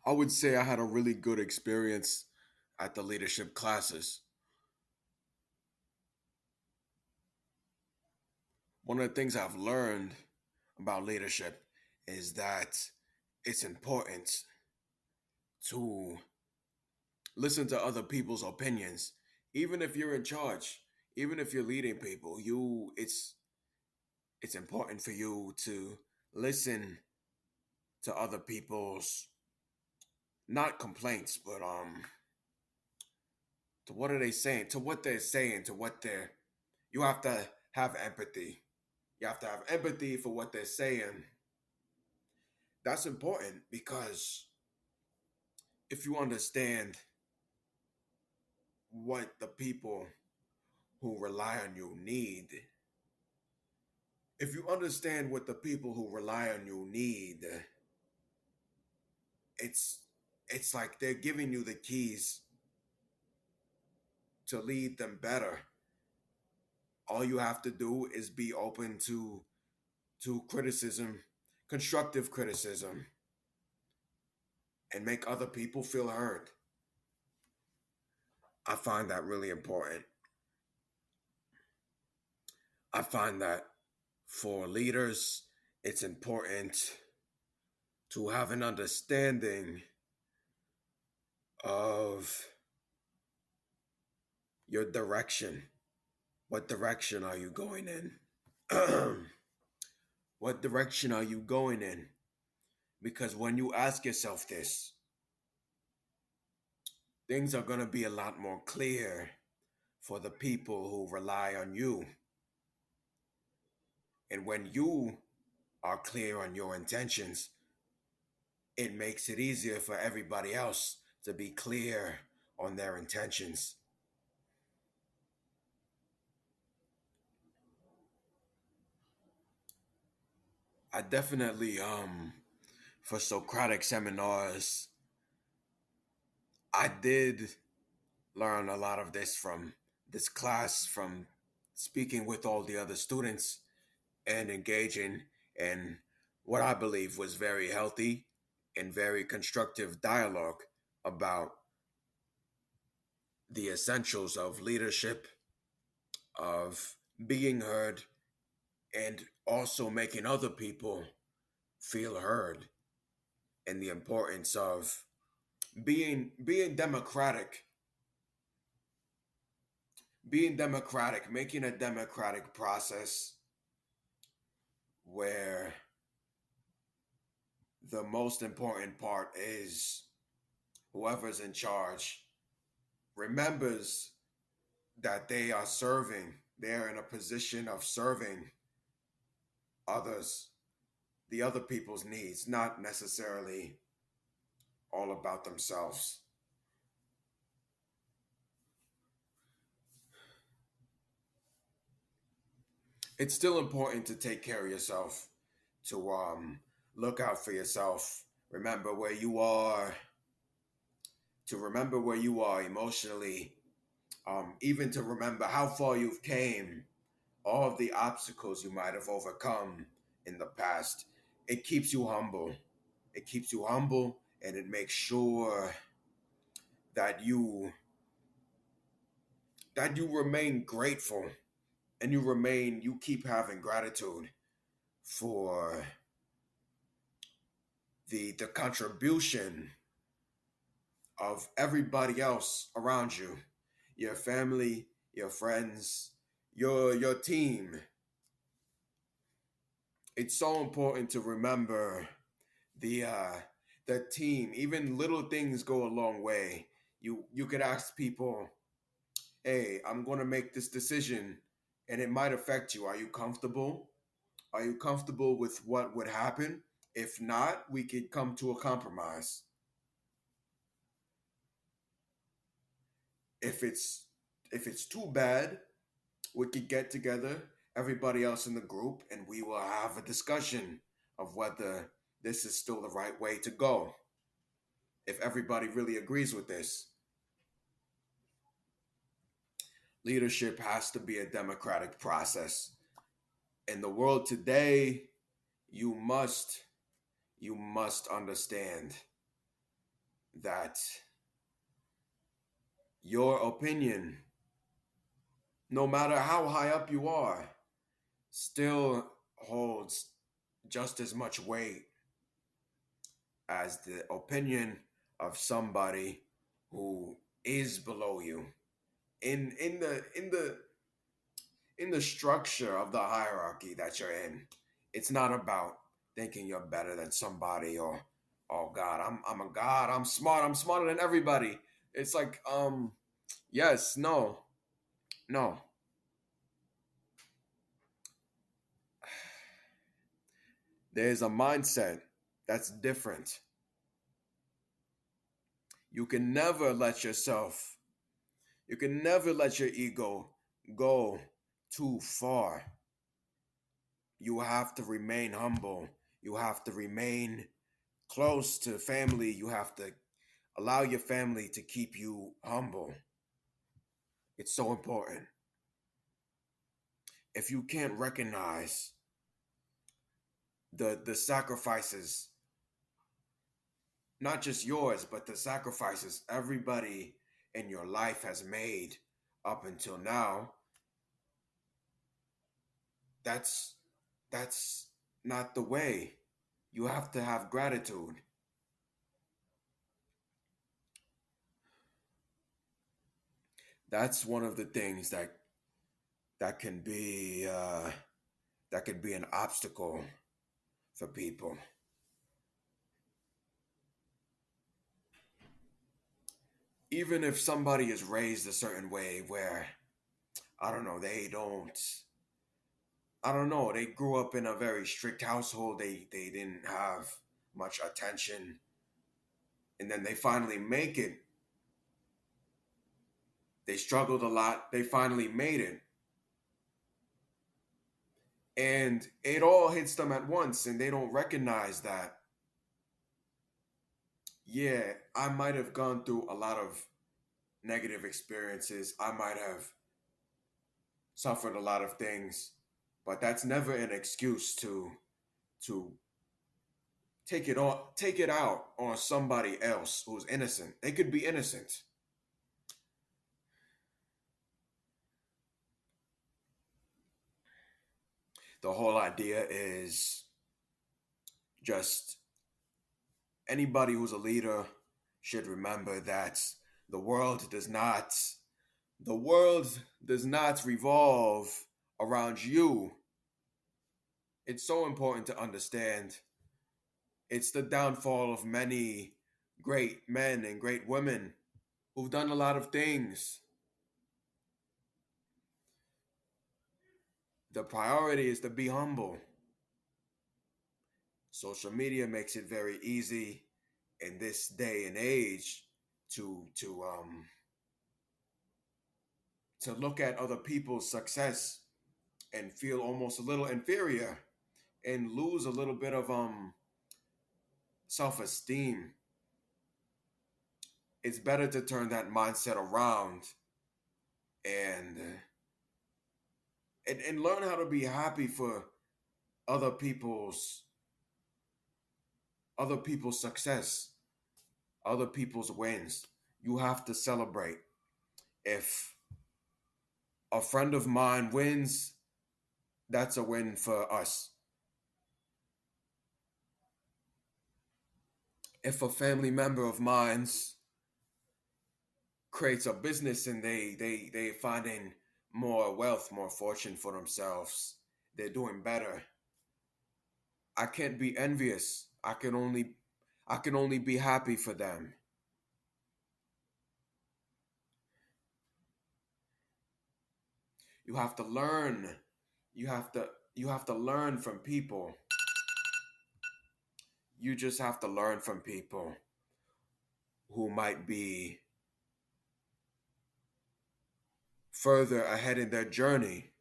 I would say I had a really good experience at the leadership classes. One of the things I've learned about leadership is that it's important to listen to other people's opinions. Even if you're in charge, even if you're leading people, it's important for you to listen to other people's not complaints, but to what are they saying, to what they're saying, to what they're you have to have empathy. You have to have empathy for what they're saying. That's important because if you understand what the people who rely on you need, if you understand what the people who rely on you need, it's it's like they're giving you the keys to lead them better. All you have to do is be open to criticism, constructive criticism, and make other people feel heard. I find that really important. I find that for leaders, it's important to have an understanding of your direction. What direction are you going in? What direction are you going in? Because when you ask yourself this, things are going to be a lot more clear for the people who rely on you. And when you are clear on your intentions, it makes it easier for everybody else to be clear on their intentions. I definitely for Socratic seminars, I did learn a lot of this from this class, from speaking with all the other students and engaging in what I believe was very healthy and very constructive dialogue about the essentials of leadership, of being heard, and also making other people feel heard, and the importance of being democratic, making a democratic process where the most important part is whoever's in charge remembers that they're in a position of serving others, the other people's needs, not necessarily all about themselves. It's still important to take care of yourself, to look out for yourself, remember where you are, to remember where you are emotionally, even to remember how far you've came, all of the obstacles you might have overcome in the past. It keeps you humble. It keeps you humble, and it makes sure that you remain grateful, and you keep having gratitude for the contribution of everybody else around you, your family, your friends, your team. It's so important to remember the uh the team. Even little things go a long way. You could ask people, hey, I'm going to make this decision and it might affect you. Are you comfortable? Are you comfortable with what would happen? If not, we could come to a compromise. If it's too bad, we could get together, everybody else in the group, and we will have a discussion of whether this is still the right way to go. If everybody really agrees with this, leadership has to be a democratic process. In the world today, you must you must understand that your opinion, no matter how high up you are, still holds just as much weight as the opinion of somebody who is below you in the structure of the hierarchy that you're in. It's not about thinking you're better than somebody, or oh god, I'm a god, I'm smart, I'm smarter than everybody. It's like yes, no, no. There's a mindset that's different. You can never let yourself, you can never let your ego go too far. You have to remain humble. You have to remain close to family. You have to allow your family to keep you humble. It's so important. If you can't recognize the sacrifices, not just yours, but the sacrifices everybody in your life has made up until now, that's that's not the way. You have to have gratitude. That's one of the things that can be that could be an obstacle for people. Even if somebody is raised a certain way where, I don't know, I don't know, they grew up in a very strict household, they didn't have much attention, and then they finally make it. They struggled a lot, they finally made it. And it all hits them at once, and they don't recognize that, yeah, I might have gone through a lot of negative experiences. I might have suffered a lot of things, but that's never an excuse to take it out on somebody else who's innocent. They could be innocent. The whole idea is just anybody who's a leader should remember that the world does not the world does not revolve around you. It's so important to understand. It's the downfall of many great men and great women who've done a lot of things. The priority is to be humble. Social media makes it very easy in this day and age to look at other people's success and feel almost a little inferior and lose a little bit of self-esteem. It's better to turn that mindset around and and learn how to be happy for other people's other people's success, other people's wins. You have to celebrate. If a friend of mine wins, that's a win for us. If a family member of mine's creates a business and they finding more wealth, more fortune for themselves, they're doing better. I can't be envious. I can only be happy for them. You have to learn. You have to learn from people. You just have to learn from people who might be further ahead in their journey.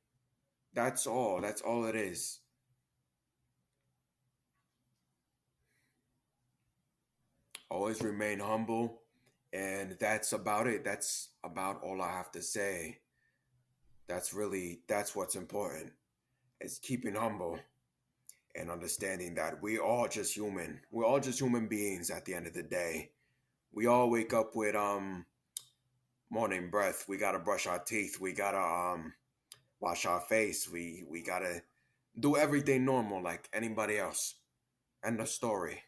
That's all. That's all it is. Always remain humble, and that's about it. That's about all I have to say. That's what's important. Is keeping humble and understanding that we're all just human. We're all just human beings at the end of the day. We all wake up with morning breath. We gotta brush our teeth. We gotta wash our face. We gotta do everything normal like anybody else. End of story.